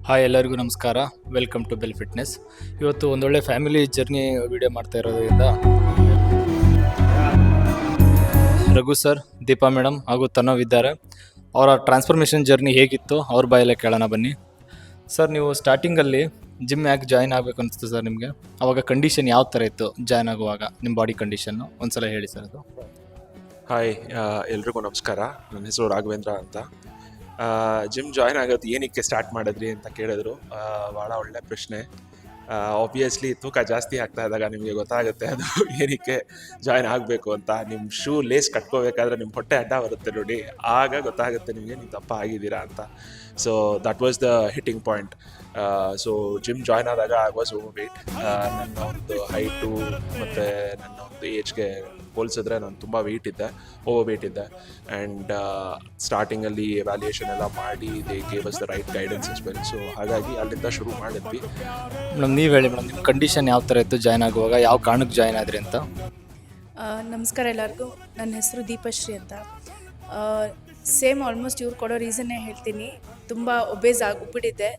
Hi ಎಲ್ಲರಿಗೂ ನಮಸ್ಕಾರ. Welcome to Bell Fitness. ಇವತ್ತು ಒಂದೊಳ್ಳೆ ಫ್ಯಾಮಿಲಿ ಜರ್ನಿ ವಿಡಿಯೋ ಮಾಡ್ತಾ ಇರೋದ್ರಿಂದ ರಘು ಸರ್, ದೀಪಾ ಮೇಡಮ್ ಹಾಗೂ ತನವ್ ಇದ್ದಾರೆ. ಅವರ ಟ್ರಾನ್ಸ್ಫಾರ್ಮೇಷನ್ ಜರ್ನಿ ಹೇಗಿತ್ತು ಅವ್ರ ಬಾಯಲ್ಲೇ ಕೇಳೋಣ ಬನ್ನಿ. ಸರ್, ನೀವು ಸ್ಟಾರ್ಟಿಂಗಲ್ಲಿ ಜಿಮ್ ಯಾಕೆ ಜಾಯ್ನ್ ಆಗಬೇಕು ಅನಿಸ್ತು ಸರ್ ನಿಮಗೆ? ಅವಾಗ ಕಂಡೀಷನ್ ಯಾವ ಥರ ಇತ್ತು ಜಾಯ್ನ್ ಆಗುವಾಗ, ನಿಮ್ಮ ಬಾಡಿ ಕಂಡೀಷನ್ನು ಒಂದ್ಸಲ ಹೇಳಿ ಸರ್ ಅದು. ಹಾಯ್, ಎಲ್ರಿಗೂ ನಮಸ್ಕಾರ. ನನ್ನ ಹೆಸರು ರಾಘವೇಂದ್ರ ಅಂತ. ಜಿಮ್ ಜಾಯ್ನ್ ಆಗೋದು ಏನಕ್ಕೆ ಸ್ಟಾರ್ಟ್ ಮಾಡಿದ್ರಿ ಅಂತ ಕೇಳಿದ್ರು. ಭಾಳ ಒಳ್ಳೆ ಪ್ರಶ್ನೆ. ಆಬ್ವಿಯಸ್ಲಿ ತೂಕ ಜಾಸ್ತಿ ಆಗ್ತಾ ಇದ್ದಾಗ ನಿಮಗೆ ಗೊತ್ತಾಗುತ್ತೆ ಅದು ಏನಕ್ಕೆ ಜಾಯ್ನ್ ಆಗಬೇಕು ಅಂತ. ನಿಮ್ಮ ಶೂ ಲೇಸ್ ಕಟ್ಕೋಬೇಕಾದ್ರೆ ನಿಮ್ಮ ಹೊಟ್ಟೆ ಅಡ್ಡ ಬರುತ್ತೆ ನೋಡಿ, ಆಗ ಗೊತ್ತಾಗುತ್ತೆ ನಿಮಗೆ ನೀವು ದಪ್ಪ ಆಗಿದ್ದೀರಾ ಅಂತ. So that was the hitting point. So gym join ಆದಾಗ ಐ ವಾಸ್ ಓವರ್ ವೇಟ್. ನನ್ನ ಒಂದು ಹೈಟು ಮತ್ತು ನನ್ನ ಒಂದು ಏಜ್ಗೆ ಹೋಲಿಸಿದ್ರೆ ನಾನು ತುಂಬ ಓವರ್ ವೇಟ್ ಇದ್ದೆ. ಆ್ಯಂಡ್ ಸ್ಟಾರ್ಟಿಂಗಲ್ಲಿ ಎವ್ಯಾಲ್ಯೂಯೇಷನ್ ಎಲ್ಲ ಮಾಡಿ they gave us the right guidance as well. So ಹಾಗಾಗಿ ಅಲ್ಲಿಂದ ಶುರು ಮಾಡಿದ್ವಿ. ಮೇಡಮ್, ನೀವು ಹೇಳಿ ಮೇಡಮ್, ನಿಮ್ಮ ಕಂಡೀಷನ್ ಯಾವ ಥರ ಇತ್ತು ಜಾಯ್ನ್ ಆಗುವಾಗ, ಯಾವ ಕಾರಣಕ್ಕೆ ಜಾಯ್ನ್ ಆದ್ರಿ ಅಂತ? ನಮಸ್ಕಾರ ಎಲ್ಲರಿಗೂ. ನನ್ನ ಹೆಸರು ದೀಪಶ್ರೀ ಅಂತ. ಸೇಮ್ ಆಲ್ಮೋಸ್ಟ್ ಇವ್ರು ಕೊಡೋ ರೀಸನ್ನೇ ಹೇಳ್ತೀನಿ. ತುಂಬ ಒಬೇಸ್ ಆಗಿಬಿಟ್ಟಿದ್ದೆ.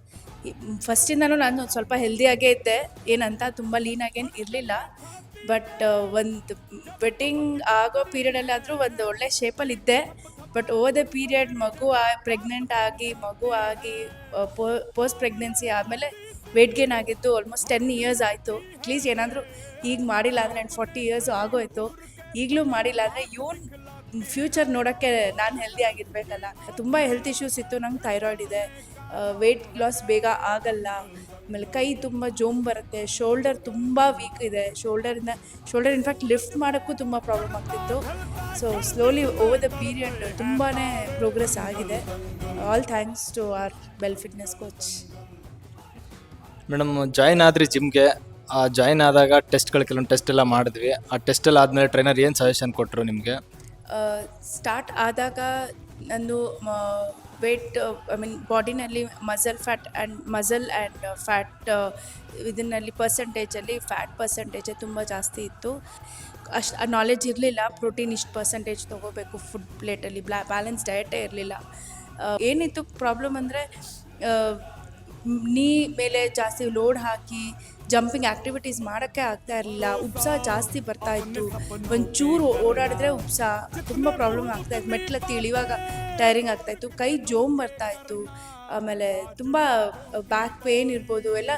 ಫಸ್ಟಿಂದನೂ ನಾನು ಸ್ವಲ್ಪ ಹೆಲ್ದಿಯಾಗೇ ಇದ್ದೆ, ಏನಂತ ತುಂಬ ಲೀನಾಗೇನು ಇರಲಿಲ್ಲ. ಬಟ್ ಒಂದು ವೆಡ್ಡಿಂಗ್ ಆಗೋ ಪೀರಿಯಡಲ್ಲಾದರೂ ಒಂದು ಒಳ್ಳೆ ಶೇಪಲ್ಲಿದ್ದೆ. But over the period pregnant ಆಗಿ ಮಗು ಆಗಿ ಪೋಸ್ಟ್ ಪ್ರೆಗ್ನೆನ್ಸಿ ಆದಮೇಲೆ ವೆಯ್ಟ್ ಗೇನ್ ಆಗಿದ್ದು ಆಲ್ಮೋಸ್ಟ್ 10 years ಆಯಿತು. ಅಟ್ಲೀಸ್ಟ್ ಏನಾದರೂ ಈಗ ಮಾಡಿಲ್ಲ ಅಂದರೆ ನಾನು 40 years ಆಗೋಯ್ತು. ಈಗಲೂ ಮಾಡಿಲ್ಲ ಅಂದರೆ ಫ್ಯೂಚರ್ ನೋಡೋಕ್ಕೆ ನಾನು ಹೆಲ್ದಿ ಆಗಿರಬೇಕಲ್ಲ. ತುಂಬ ಹೆಲ್ತ್ ಇಶ್ಯೂಸ್ ಇತ್ತು. ನಂಗೆ ಥೈರಾಯ್ಡ್ ಇದೆ, ವೆಯ್ಟ್ ಲಾಸ್ ಬೇಗ ಆಗಲ್ಲ, ಆಮೇಲೆ ಕೈ ತುಂಬ ಜೋಮ್ ಬರುತ್ತೆ, ಶೋಲ್ಡರ್ ತುಂಬ ವೀಕ್ ಇದೆ. ಶೋಲ್ಡರ್ ಇನ್ಫ್ಯಾಕ್ಟ್ ಲಿಫ್ಟ್ ಮಾಡೋಕ್ಕೂ ತುಂಬ ಪ್ರಾಬ್ಲಮ್ ಆಗ್ತಿತ್ತು. So slowly over the period ತುಂಬಾ ಪ್ರೋಗ್ರೆಸ್ ಆಗಿದೆ. All thanks to our Bell Fitness coach. Madam, join ಆದ್ರಿ ಜಿಮ್ಗೆ. ಜಾಯ್ನ್ ಆದಾಗ ಕೆಲವೊಂದು ಟೆಸ್ಟ್ ಎಲ್ಲ ಮಾಡಿದ್ವಿ. ಆ ಟೆಸ್ಟ್ ಎಲ್ಲ ಆದಮೇಲೆ ಟ್ರೈನರ್ ಏನು ಸಜೆಷನ್ ಕೊಟ್ಟರು ನಿಮಗೆ? ಸ್ಟಾರ್ಟ್ ಆದಾಗ ನಂದು ವೇಟ್ ಬಾಡಿನಲ್ಲಿ ಮಸಲ್ ಆ್ಯಂಡ್ ಫ್ಯಾಟ್ ಇದನ್ನಲ್ಲಿ ಪರ್ಸೆಂಟೇಜಲ್ಲಿ ಫ್ಯಾಟ್ ಪರ್ಸೆಂಟೇಜೇ ತುಂಬ ಜಾಸ್ತಿ ಇತ್ತು. ಅಷ್ಟು ನಾಲೆಜ್ ಇರಲಿಲ್ಲ. ಪ್ರೋಟೀನ್ ಇಷ್ಟು ಪರ್ಸೆಂಟೇಜ್ ತೊಗೋಬೇಕು ಫುಡ್ ಪ್ಲೇಟಲ್ಲಿ, ಬ್ಯಾಲೆನ್ಸ್ ಡಯಟೇ ಇರಲಿಲ್ಲ. ಏನಿತ್ತು ಪ್ರಾಬ್ಲಮ್ ಅಂದರೆ ನೀ ಮೇಲೆ ಜಾಸ್ತಿ ಲೋಡ್ ಹಾಕಿ ಜಂಪಿಂಗ್ ಆ್ಯಕ್ಟಿವಿಟೀಸ್ ಮಾಡೋಕ್ಕೆ ಆಗ್ತಾ ಇರಲಿಲ್ಲ. ಉಬ್ಸ ಜಾಸ್ತಿ ಬರ್ತಾಯಿತ್ತು. ಒಂಚೂರು ಓಡಾಡಿದ್ರೆ ಉಬ್ಸ ತುಂಬ ಪ್ರಾಬ್ಲಮ್ ಆಗ್ತಾಯಿತ್ತು. ಮೆಟ್ಲತ್ತಿ ಇಳಿವಾಗ ಟೈರಿಂಗ್ ಆಗ್ತಾಯಿತ್ತು. ಕೈ ಜೋಮ್ ಬರ್ತಾಯಿತ್ತು. ಆಮೇಲೆ ತುಂಬ ಬ್ಯಾಕ್ ಪೇನ್ ಇರ್ಬೋದು, ಎಲ್ಲ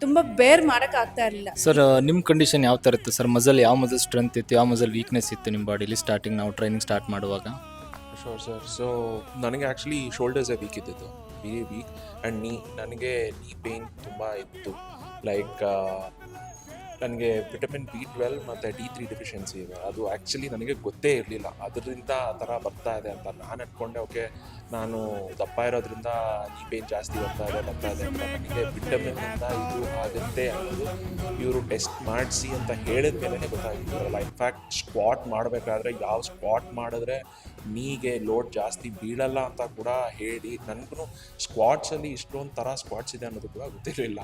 ತುಂಬ ಬೇರ್ ಮಾಡೋಕ್ಕೆ ಆಗ್ತಾ ಇರಲಿಲ್ಲ. ಸರ್, ನಿಮ್ಮ ಕಂಡೀಷನ್ ಯಾವ ಥರ ಇತ್ತು ಸರ್? ಯಾವ ಮಸಲ್ ಸ್ಟ್ರೆಂತ್ ಇತ್ತು, ಯಾವ ಮಸಲ್ ವೀಕ್ನೆಸ್ ಇತ್ತು ನಿಮ್ಮ ಬಾಡಿಲಿ ಸ್ಟಾರ್ಟಿಂಗ್ ನಾವು ಟ್ರೈನಿಂಗ್ ಸ್ಟಾರ್ಟ್ ಮಾಡುವಾಗ? Sure sir. ಸೊ ನನಗೆ ಆ್ಯಕ್ಚುಲಿ ಶೋಲ್ಡರ್ಸೇ ವೀಕ್ ಇದ್ದಿತ್ತು, ವೆರಿ ವೀಕ್. ಆ್ಯಂಡ್ ನನಗೆ ನೀ ಪೇಯ್ನ್ ತುಂಬ ಇತ್ತು. ಲೈಕ್ ನನಗೆ ವಿಟಮಿನ್ B12 ಮತ್ತು D3 ಡೆಫಿಷಿಯನ್ಸಿ ಇದೆ. ಅದು ಆ್ಯಕ್ಚುಲಿ ನನಗೆ ಗೊತ್ತೇ ಇರಲಿಲ್ಲ. ಅದರಿಂದ ಆ ಥರ ಬರ್ತಾ ಇದೆ ಅಂತ ನಾನು ಅಂದ್ಕೊಂಡೆ. ಓಕೆ, ನಾನು ದಪ್ಪ ಇರೋದ್ರಿಂದ ನೀ ಪೇಯ್ನ್ ಜಾಸ್ತಿ ಬರ್ತಾ ಇದೆ ಅಂತ. ನನಗೆ ವಿಟಮಿನ್ನಿಂದ ಇದು ಆಗುತ್ತೆ ಅನ್ನೋದು ಇವರು ಟೆಸ್ಟ್ ಮಾಡಿಸಿ ಅಂತ ಹೇಳಿದ ಮೇಲೆ ಗೊತ್ತಾಗಿತ್ತು. ಇನ್ಫ್ಯಾಕ್ಟ್ ಸ್ಕ್ವಾಟ್ ಮಾಡಬೇಕಾದ್ರೆ ಯಾವ ಸ್ಕ್ವಾಟ್ ಮಾಡಿದ್ರೆ ನೀಗೆ ಲೋಡ್ ಜಾಸ್ತಿ ಬೀಳಲ್ಲ ಅಂತ ಕೂಡ ಹೇಳಿ, ನನಗೂ ಸ್ಕ್ವಾಟ್ಸಲ್ಲಿ ಇಷ್ಟೊಂದು ಥರ ಸ್ಕ್ವಾಟ್ಸ್ ಇದೆ ಅನ್ನೋದು ಕೂಡ ಗೊತ್ತಿರಲಿಲ್ಲ.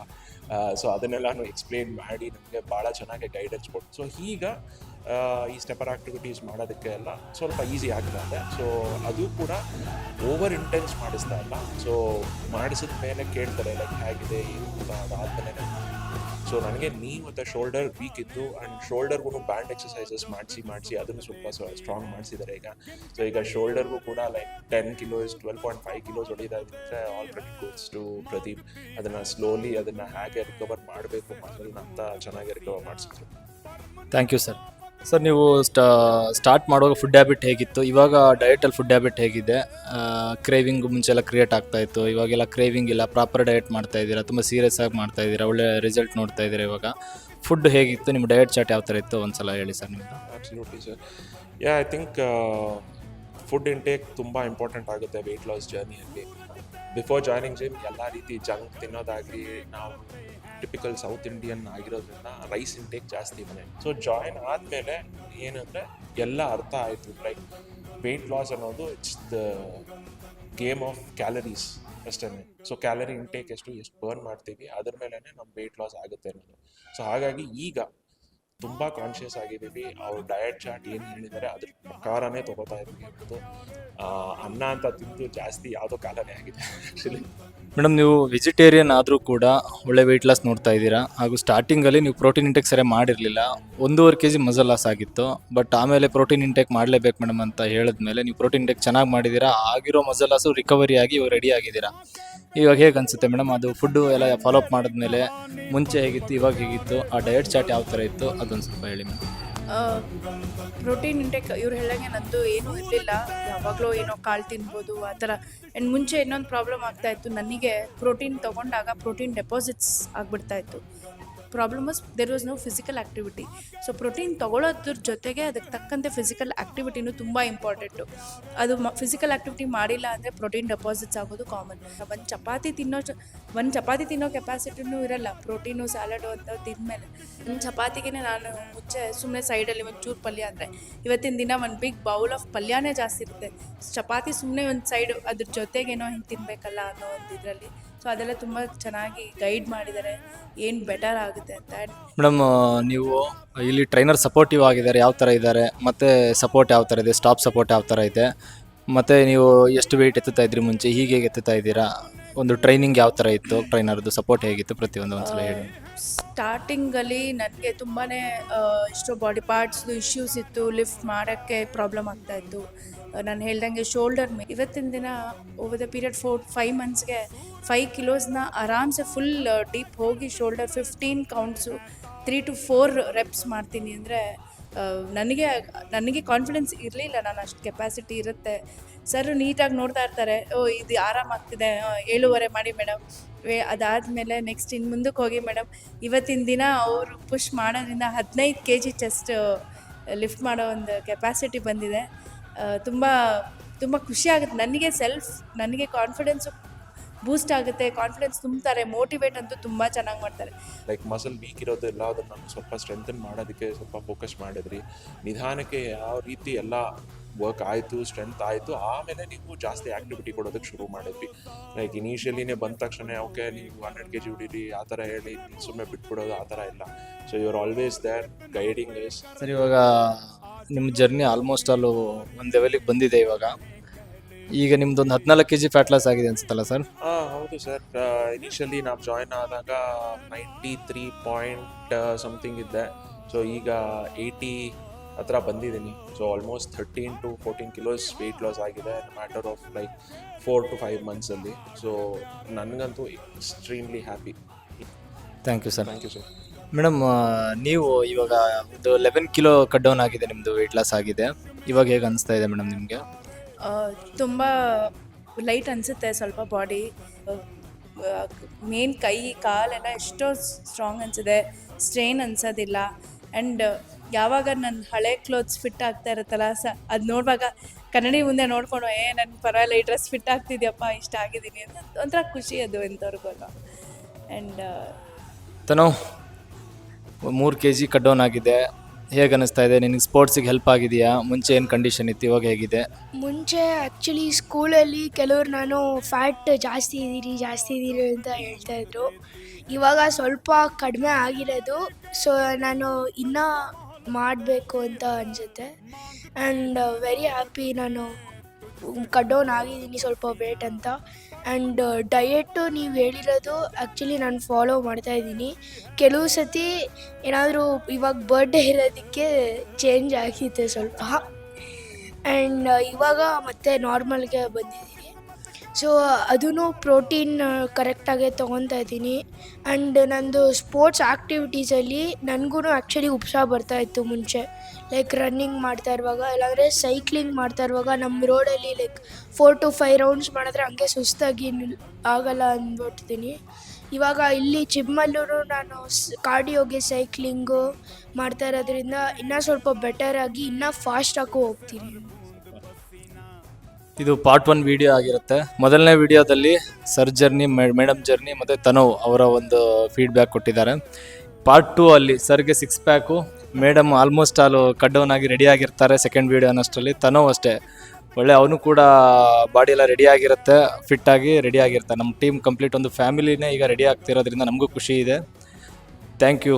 ಸೊ ಅದನ್ನೆಲ್ಲನೂ ಎಕ್ಸ್ಪ್ಲೇನ್ ಮಾಡಿ ನನಗೆ ಭಾಳ ಚೆನ್ನಾಗಿ ಗೈಡೆನ್ಸ್ ಕೊಟ್ಟು, ಸೊ ಈಗ ಈ ಸ್ಟೆಪ್ಪರ್ ಆ್ಯಕ್ಟಿವಿಟೀಸ್ ಮಾಡೋದಕ್ಕೆ ಎಲ್ಲ ಸ್ವಲ್ಪ ಈಸಿ ಆಗ್ತಾ ಇದೆ. ಸೊ ಅದು ಕೂಡ ಓವರ್ ಇಂಟೆನ್ಸ್ ಮಾಡಿಸ್ತಾ ಇಲ್ಲ. ಸೊ ಮಾಡಿಸಿದ ಮೇಲೆ ಕೇಳ್ತಾರೆ ಲೈಕ್ ಹೇಗಿದೆ ಏನು ಅಂತ. ಅದಾದಮೇಲೆ ಸೊ ನನಗೆ ನೀ ಮತ್ತು ಶೋಲ್ಡರ್ ವೀಕ್ ಇತ್ತು. ಆ್ಯಂಡ್ ಶೋಲ್ಡರ್ಗೂ ಬ್ಯಾಂಡ್ ಎಕ್ಸಸೈಸಸ್ ಮಾಡಿಸಿ ಅದನ್ನು ಸ್ವಲ್ಪ ಸ್ಟ್ರಾಂಗ್ ಮಾಡಿಸಿದ್ದಾರೆ ಈಗ. ಸೊ ಈಗ ಶೋಲ್ಡರ್ಗೂ ಕೂಡ ಲೈಕ್ 10 kilos 12.5 kilos ಹೊಡಿದಾದ್ರೆ all credit goes to Pradeep. ಅದನ್ನು ಸ್ಲೋಲಿ ಹೇಗೆ ರಿಕವರ್ ಮಾಡಬೇಕು ಮಸಲ್ನ ಅಂತ ಚೆನ್ನಾಗಿ ರಿಕವರ್ ಮಾಡಿಸಿದ್ರು. Thank you sir. ಸರ್, ನೀವು ಸ್ಟಾರ್ಟ್ ಮಾಡುವಾಗ ಫುಡ್ ಹ್ಯಾಬಿಟ್ ಹೇಗಿತ್ತು? ಇವಾಗ ಡಯಟಲ್ಲಿ ಫುಡ್ ಹ್ಯಾಬಿಟ್ ಹೇಗಿದೆ? ಕ್ರೇವಿಂಗ್ ಮುಂಚೆಲ್ಲ ಕ್ರಿಯೇಟ್ ಆಗ್ತಾ ಇತ್ತು, ಇವಾಗೆಲ್ಲ ಕ್ರೇವಿಂಗ್ ಇಲ್ಲ. ಪ್ರಾಪರ್ ಡಯಟ್ ಮಾಡ್ತಾ ಇದ್ದೀರಾ, ತುಂಬ ಸೀರಿಯಸ್ ಆಗಿ ಮಾಡ್ತಾ ಇದ್ದೀರಾ, ಒಳ್ಳೆ ರಿಸಲ್ಟ್ ನೋಡ್ತಾ ಇದ್ದೀರಾ. ಇವಾಗ ಫುಡ್ ಹೇಗಿತ್ತು? ನಿಮ್ಮ ಡಯಟ್ ಚಾರ್ಟ್ ಯಾವ ಥರ ಇತ್ತು ಒಂದ್ಸಲ ಹೇಳಿ ಸರ್ ನಿಮ್ಮದು. Absolutely sir. I think food intake ತುಂಬ ಇಂಪಾರ್ಟೆಂಟ್ ಆಗುತ್ತೆ ವೆಯ್ಟ್ ಲಾಸ್ ಜರ್ನಿಯಲ್ಲಿ. ಬಿಫೋರ್ ಜಾಯ್ನಿಂಗ್ ಜಿಮ್ ಎಲ್ಲ ರೀತಿ ಜಂಕ್ ತಿನ್ನೋದಾಗಲಿ, ನಾವು ಟಿಪಿಕಲ್ ಸೌತ್ ಇಂಡಿಯನ್ ಆಗಿರೋದ್ರಿಂದ ರೈಸ್ ಇಂಟೇಕ್ ಜಾಸ್ತಿ ಮನೆ. ಸೊ ಜಾಯ್ನ್ ಆದಮೇಲೆ ಏನಂದರೆ ಎಲ್ಲ ಅರ್ಥ ಆಯಿತು. ಲೈಕ್ ವೆಯ್ಟ್ ಲಾಸ್ ಅನ್ನೋದು it's the game of calories ಅಷ್ಟೇ. ಸೊ ಕ್ಯಾಲರಿ ಇಂಟೇಕ್ ಎಷ್ಟು ಬರ್ನ್ ಮಾಡ್ತೀವಿ ಅದ್ರ ಮೇಲೇ ನಮ್ಮ ವೆಯ್ಟ್ ಲಾಸ್ ಆಗುತ್ತೆ ಅನ್ನೋದು. ಸೊ ಹಾಗಾಗಿ ಈಗ ತುಂಬ ಕಾನ್ಷಿಯಸ್ ಆಗಿದ್ದೀವಿ. ಅವ್ರ ಡಯಟ್ ಚಾರ್ಟ್ ಏನು ಹೇಳಿದ್ದಾರೆ ಅದ್ರ ಪ್ರಕಾರನೇ ತೊಗೋತಾ ಇದ್ದೀವಿ. ಅನ್ನ ಅಂತ ತಿಂದು ಜಾಸ್ತಿ ಯಾವುದೋ ಕಾಲನೇ ಆಗಿದೆ ಆ್ಯಕ್ಚುಲಿ. ಮೇಡಮ್ ನೀವು ವೆಜಿಟೇರಿಯನ್ ಆದರೂ ಕೂಡ ಒಳ್ಳೆ ವೆಯ್ಟ್ ಲಾಸ್ ನೋಡ್ತಾ ಇದ್ದೀರಾ, ಹಾಗೂ ಸ್ಟಾರ್ಟಿಂಗಲ್ಲಿ ನೀವು ಪ್ರೋಟೀನ್ ಇಂಟೇಕ್ ಸರಿಯಾಗಿ ಮಾಡಿರಲಿಲ್ಲ, 1.5 kg ಮಸಲ್ ಲಾಸ್ ಆಗಿತ್ತು. ಬಟ್ ಆಮೇಲೆ ಪ್ರೋಟೀನ್ ಇಂಟೇಕ್ ಮಾಡಲೇಬೇಕು ಮೇಡಮ್ ಅಂತ ಹೇಳಿದ್ಮೇಲೆ ನೀವು ಪ್ರೋಟೀನ್ ಇಂಟೇಕ್ ಚೆನ್ನಾಗಿ ಮಾಡಿದ್ದೀರಾ, ಆಗಿರೋ ಮಸಲ್ ಲಾಸು ರಿಕವರಿ ಆಗಿ ಇವಾಗ ರೆಡಿ ಆಗಿದ್ದೀರಾ. ಇವಾಗ ಹೇಗೆ ಅನಿಸುತ್ತೆ ಮೇಡಮ್ ಅದು ಫುಡ್ಡು ಎಲ್ಲ ಫಾಲೋ ಅಪ್ ಮಾಡಿದ್ಮೇಲೆ? ಮುಂಚೆ ಹೇಗಿತ್ತು, ಇವಾಗ ಹೇಗಿತ್ತು, ಆ ಡಯಟ್ ಚಾರ್ಟ್ ಯಾವ ಥರ ಇತ್ತು ಅದೊಂದು ಸ್ವಲ್ಪ ಹೇಳಿ ಮೇಡಮ್. ಪ್ರೋಟೀನ್ ಇಂಟೇಕ್ ಇವ್ರು ಹೇಳಂಗೆ ನಂದು ಏನೂ ಇರಲಿಲ್ಲ, ಯಾವಾಗಲೂ ಏನೋ ಕಾಳು ತಿನ್ಬೋದು ಆ ಥರ. ಆ್ಯಂಡ್ ಮುಂಚೆ ಇನ್ನೊಂದು ಪ್ರಾಬ್ಲಮ್ ಆಗ್ತಾಯಿತ್ತು ನನಗೆ, ಪ್ರೋಟೀನ್ ತೊಗೊಂಡಾಗ ಪ್ರೋಟೀನ್ ಡೆಪಾಸಿಟ್ಸ್ ಆಗಿಬಿಡ್ತಾಯಿತ್ತು. Problem was there was no physical activity. So protein ತೊಗೊಳೋದ್ರ ಜೊತೆಗೆ ಅದಕ್ಕೆ ತಕ್ಕಂತೆ ಫಿಸಿಕಲ್ ಆ್ಯಕ್ಟಿವಿಟಿನೂ ತುಂಬ ಇಂಪಾರ್ಟೆಂಟು. ಅದು ಫಿಸಿಕಲ್ ಆ್ಯಕ್ಟಿವಿಟಿ ಮಾಡಿಲ್ಲ ಅಂದರೆ ಪ್ರೋಟೀನ್ ಡೆಪಾಸಿಟ್ಸ್ ಆಗೋದು ಕಾಮನ್. ಒಂದು ಚಪಾತಿ ತಿನ್ನೋ ಕೆಪಾಸಿಟಿನೂ ಇರಲ್ಲ, ಪ್ರೋಟೀನು ಸ್ಯಾಲಡು ಅಂತ ತಿಂದಮೇಲೆ. ಒಂದು ಚಪಾತಿಗೆ ನಾನು ಮುಂಚೆ ಸುಮ್ಮನೆ ಸೈಡಲ್ಲಿ ಒಂದು ಚೂರು ಪಲ್ಯ ಅಂದರೆ, ಇವತ್ತಿನ ದಿನ ಒಂದು ಬಿಗ್ ಬೌಲ್ ಆಫ್ ಪಲ್ಯನೇ ಜಾಸ್ತಿ ಇರುತ್ತೆ. ಚಪಾತಿ ಸುಮ್ಮನೆ ಒಂದು ಸೈಡು ಅದ್ರ ಜೊತೆಗೇನೋ ಹಿಂಗೆ ತಿನ್ನಬೇಕಲ್ಲ ಅನ್ನೋ ಒಂದು ಇದರಲ್ಲಿ. ಸೊ ಅದೆಲ್ಲ ತುಂಬ ಚೆನ್ನಾಗಿ ಗೈಡ್ ಮಾಡಿದ್ದಾರೆ, ಏನು ಬೆಟರ್ ಆಗುತ್ತೆ ಅಂತ. ಮೇಡಮ್ ನೀವು ಇಲ್ಲಿ ಟ್ರೈನರ್ ಸಪೋರ್ಟಿವ್ ಆಗಿದ್ದಾರೆ, ಯಾವ ಥರ ಇದ್ದಾರೆ, ಮತ್ತು ಸಪೋರ್ಟ್ ಯಾವ ಥರ ಇದೆ, ಸ್ಟಾಪ್ ಸಪೋರ್ಟ್ ಯಾವ ಥರ ಇದೆ, ಮತ್ತು ನೀವು ಎಷ್ಟು ವೆಯ್ಟ್ ಎತ್ತುತ್ತಾ ಇದ್ರಿ ಮುಂಚೆ, ಹೀಗೆ ಹೇಗೆ ಎತ್ತುತ್ತಾ ಇದ್ದೀರಾ, ಒಂದು ಟ್ರೈನಿಂಗ್ ಯಾವ ಥರ ಇತ್ತು, ಟ್ರೈನರ್ದು ಸಪೋರ್ಟ್ ಹೇಗಿತ್ತು, ಪ್ರತಿಯೊಂದು ಒಂದ್ಸಲ ಹೇಳಿ. ಸ್ಟಾರ್ಟಿಂಗಲ್ಲಿ ನನಗೆ ತುಂಬಾ ಎಷ್ಟೋ ಬಾಡಿ ಪಾರ್ಟ್ಸ್ದು ಇಶ್ಯೂಸ್ ಇತ್ತು, ಲಿಫ್ಟ್ ಮಾಡೋಕ್ಕೆ ಪ್ರಾಬ್ಲಮ್ ಆಗ್ತಾಯಿತ್ತು. ನಾನು ಹೇಳ್ದಂಗೆ ಶೋಲ್ಡರ್ ಮೇಲೆ ಇವತ್ತಿನ ದಿನ ಓವರ್ ದ ಪೀರಿಯಡ್ 4-5 ಮಂತ್ಸ್ಗೆ 5 ಕಿಲೋಸ್ನ ಆರಾಮ್ಸೆ ಫುಲ್ ಡೀಪ್ ಹೋಗಿ ಶೋಲ್ಡರ್ 15 ಕೌಂಟ್ಸು 3 to 4 reps ಮಾಡ್ತೀನಿ. ಅಂದರೆ ನನಗೆ ಕಾನ್ಫಿಡೆನ್ಸ್ ಇರಲಿಲ್ಲ, ನಾನು ಅಷ್ಟು ಕೆಪಾಸಿಟಿ ಇರುತ್ತೆ. ಸರ್ ನೀಟಾಗಿ ನೋಡ್ತಾ ಇರ್ತಾರೆ, ಇದು ಆರಾಮಾಗ್ತಿದೆ, 7.5 ಮಾಡಿ ಮೇಡಮ್. ಅದಾದಮೇಲೆ ನೆಕ್ಸ್ಟ್ ಇನ್ನು ಮುಂದಕ್ಕೆ ಹೋಗಿ ಮೇಡಮ್. ಇವತ್ತಿನ ದಿನ ಅವರು ಪುಷ್ ಮಾಡೋದ್ರಿಂದ 15 kg ಚೆಸ್ಟ್ ಲಿಫ್ಟ್ ಮಾಡೋ ಒಂದು ಕೆಪಾಸಿಟಿ ಬಂದಿದೆ. ತುಂಬ ಖುಷಿ ಆಗುತ್ತೆ ನನಗೆ ಕಾನ್ಫಿಡೆನ್ಸು ಬೂಸ್ಟ್ ಆಗುತ್ತೆ, ಕಾನ್ಫಿಡೆನ್ಸ್ ತುಂಬ್ತಾರೆ, ಮೋಟಿವೇಟ್ ಅಂತೂ ತುಂಬ ಚೆನ್ನಾಗಿ ಮಾಡ್ತಾರೆ. ಲೈಕ್ ಮಸಲ್ ವೀಕ್ ಇರೋದೆಲ್ಲ ಅದನ್ನು ನಾನು ಸ್ವಲ್ಪ ಸ್ಟ್ರೆಂಥನ್ ಮಾಡೋದಕ್ಕೆ ಸ್ವಲ್ಪ ಫೋಕಸ್ ಮಾಡಿದ್ರಿ. ನಿಧಾನಕ್ಕೆ ಯಾವ ರೀತಿ ಎಲ್ಲ ವರ್ಕ್ ಆಯಿತು, ಸ್ಟ್ರೆಂತ್ ಆಯಿತು, ಆಮೇಲೆ ನೀವು ಜಾಸ್ತಿ ಆ್ಯಕ್ಟಿವಿಟಿ ಕೊಡೋದಕ್ಕೆ ಶುರು ಮಾಡಿದ್ವಿ. ಲೈಕ್ ಇನಿಷಿಯಲಿನೇ ಬಂದ ತಕ್ಷಣ ಓಕೆ ನೀವು 100 kg ಹಿಡೀರಿ ಆ ಥರ ಹೇಳಿ ಸುಮ್ಮನೆ ಬಿಟ್ಬಿಡೋದು ಆ ಥರ ಇಲ್ಲ. So you are always there guiding us. ಸರ್ ಇವಾಗ ನಿಮ್ಮ ಜರ್ನಿ ಆಲ್ಮೋಸ್ಟ್ ಅಲ್ಲೂ ಒಂದು ಲೆವೆಲಿಗೆ ಬಂದಿದೆ. ಇವಾಗ ಈಗ ನಿಮ್ದೊಂದು 14 kg ಫ್ಯಾಟ್ ಲಾಸ್ ಆಗಿದೆ ಅನ್ಸುತ್ತಲ್ಲ ಸರ್? ಹೌದು ಸರ್. ಇನಿಷಿಯಲಿ ನಾವು ಜಾಯ್ನ್ ಆದಾಗ 93 ಪಾಯಿಂಟ್ ಸಮಥಿಂಗ್ ಇದ್ದೆ. ಸೊ ಈಗ 80 ಹತ್ರ ಬಂದಿದ್ದೀನಿ. So almost 13 to 14 kilos weight loss ಆಗಿದೆ ಮ್ಯಾಟರ್ ಆಫ್ ಲೈಕ್ 4 to 5 ಮಂತ್ಸಲ್ಲಿ. ಸೊ ನನಗಂತೂ extremely happy. Thank you sir. Thank you sir. Madam ನೀವು ಇವಾಗ ಒಂದು 11 ಕಿಲೋ ಕಟ್ ಡೌನ್ ಆಗಿದೆ, ನಿಮ್ಮದು ವೆಯ್ಟ್ ಲಾಸ್ ಆಗಿದೆ. ಇವಾಗ ಹೇಗೆ ಅನಿಸ್ತಾ ಇದೆ ಮೇಡಮ್ ನಿಮಗೆ? ತುಂಬ ಲೈಟ್ ಅನಿಸುತ್ತೆ ಸ್ವಲ್ಪ ಬಾಡಿ. ಮೇನ್ ಕೈ ಕಾಲೆಲ್ಲ ಎಷ್ಟೋ ಸ್ಟ್ರಾಂಗ್ ಅನಿಸಿದೆ, ಸ್ಟ್ರೈನ್ ಅನಿಸೋದಿಲ್ಲ. ಆ್ಯಂಡ್ ಯಾವಾಗ ನನ್ನ ಹಳೆ ಕ್ಲೋತ್ಸ್ ಫಿಟ್ ಆಗ್ತಾ ಇರುತ್ತಲ್ಲ ಅದು ನೋಡುವಾಗ ಕನ್ನಡಿ ಮುಂದೆ ನೋಡ್ಕೊಂಡು ನನ್ನ ಪರವಾಗಿಲ್ಲ, ಈ ಡ್ರೆಸ್ ಫಿಟ್ ಆಗ್ತಿದ್ಯಪ್ಪ, ಇಷ್ಟ ಆಗಿದ್ದೀನಿ ಅಂತ ಒಂಥರ ಖುಷಿ ಅದು ಎಂಥವ್ರಿಗೂ. ಆ್ಯಂಡ್ ತನೋ 3 kg ಕಟ್ ಡೌನ್ ಆಗಿದೆ, ಹೇಗೆ ಅನ್ನಿಸ್ತಾ ಇದೆ ನಿನಗೆ? ಸ್ಪೋರ್ಟ್ಸಿಗೆ ಹೆಲ್ಪ್ ಆಗಿದೆಯಾ? ಮುಂಚೆ ಏನು ಕಂಡೀಷನ್ ಇತ್ತು, ಇವಾಗ ಹೇಗಿದೆ? ಮುಂಚೆ ಆ್ಯಕ್ಚುಲಿ ಸ್ಕೂಲಲ್ಲಿ ಕೆಲವರು ನಾನು ಫ್ಯಾಟ್ ಜಾಸ್ತಿ ಇದ್ದೀರಿ ಅಂತ ಹೇಳ್ತಾಯಿದ್ರು. ಇವಾಗ ಸ್ವಲ್ಪ ಕಡಿಮೆ ಆಗಿರೋದು. ಸೊ ನಾನು ಇನ್ನೂ ಮಾಡಬೇಕು ಅಂತ ಅನಿಸುತ್ತೆ. ಆ್ಯಂಡ್ ವೆರಿ ಹ್ಯಾಪಿ, ನಾನು ಕಟ್ ಡೌನ್ ಆಗಿದ್ದೀನಿ ಸ್ವಲ್ಪ ವೇಟ್ ಅಂತ. ಆ್ಯಂಡ್ ಡಯೆಟ್ಟು ನೀವು ಹೇಳಿರೋದು ಆ್ಯಕ್ಚುಲಿ ನಾನು ಫಾಲೋ ಮಾಡ್ತಾಯಿದ್ದೀನಿ. ಕೆಲವು ಸತಿ ಏನಾದರೂ ಇವಾಗ ಬರ್ಡೇ ಇರೋದಕ್ಕೆ ಚೇಂಜ್ ಆಗಿದೆ ಸ್ವಲ್ಪ. ಆ್ಯಂಡ್ ಇವಾಗ ಮತ್ತೆ ನಾರ್ಮಲ್ಗೆ ಬಂದಿದ್ದೀನಿ. ಸೊ ಅದೂ ಪ್ರೋಟೀನ್ ಕರೆಕ್ಟಾಗೆ ತೊಗೊತಾ ಇದ್ದೀನಿ. ಆ್ಯಂಡ್ ನಂದು ಸ್ಪೋರ್ಟ್ಸ್ ಆ್ಯಕ್ಟಿವಿಟೀಸಲ್ಲಿ ನನಗೂ ಆ್ಯಕ್ಚುಲಿ ಉತ್ಸಾಹ ಬರ್ತಾಯಿತ್ತು ಮುಂಚೆ. ಲೈಕ್ ರನ್ನಿಂಗ್ ಮಾಡ್ತಾ ಇರುವಾಗ, ಇಲ್ಲಾಂದರೆ ಸೈಕ್ಲಿಂಗ್ ಮಾಡ್ತಾ ಇರುವಾಗ ನಮ್ಮ ರೋಡಲ್ಲಿ ಲೈಕ್ 4 to 5 ರೌಂಡ್ಸ್ ಮಾಡಿದ್ರೆ ಹಂಗೆ ಸುಸ್ತಾಗಿ ಆಗಲ್ಲ ಅಂದ್ಬಿಡ್ತೀನಿ. ಇವಾಗ ಇಲ್ಲಿ ಜಿಮ್ಮಲ್ಲೂ ನಾನು ಕಾರ್ಡಿಯೋಗೆ ಸೈಕ್ಲಿಂಗು ಮಾಡ್ತಾ ಇರೋದ್ರಿಂದ ಇನ್ನೂ ಸ್ವಲ್ಪ ಬೆಟರಾಗಿ ಇನ್ನೂ ಫಾಸ್ಟಾಗೂ ಹೋಗ್ತೀನಿ. ಇದು ಪಾರ್ಟ್ 1 ವಿಡಿಯೋ ಆಗಿರುತ್ತೆ. ಮೊದಲನೇ ವಿಡಿಯೋದಲ್ಲಿ ಸರ್ ಜರ್ನಿ, ಮೇಡಮ್ ಜರ್ನಿ ಮತ್ತು ತನವ್ ಅವರ ಒಂದು ಫೀಡ್ಬ್ಯಾಕ್ ಕೊಟ್ಟಿದ್ದಾರೆ. ಪಾರ್ಟ್ 2 ಅಲ್ಲಿ ಸರ್ಗೆ 6 ಪ್ಯಾಕು, ಮೇಡಮ್ ಆಲ್ಮೋಸ್ಟ್ ಆಲು ಕಟ್ ಡೌನ್ ಆಗಿ ರೆಡಿ ಆಗಿರ್ತಾರೆ. ಸೆಕೆಂಡ್ ವಿಡಿಯೋ ಅನ್ನೋಷ್ಟರಲ್ಲಿ ತನವ್ ಅಷ್ಟೇ ಒಳ್ಳೆ, ಅವನು ಕೂಡ ಬಾಡಿ ಎಲ್ಲ ರೆಡಿ ಆಗಿರುತ್ತೆ, ಫಿಟ್ಟಾಗಿ ರೆಡಿ ಆಗಿರ್ತಾರೆ. ನಮ್ಮ ಟೀಮ್ ಕಂಪ್ಲೀಟ್ ಒಂದು ಫ್ಯಾಮಿಲಿನೇ ಈಗ ರೆಡಿ ಆಗ್ತಿರೋದ್ರಿಂದ ನಮಗೂ ಖುಷಿ ಇದೆ. Thank you.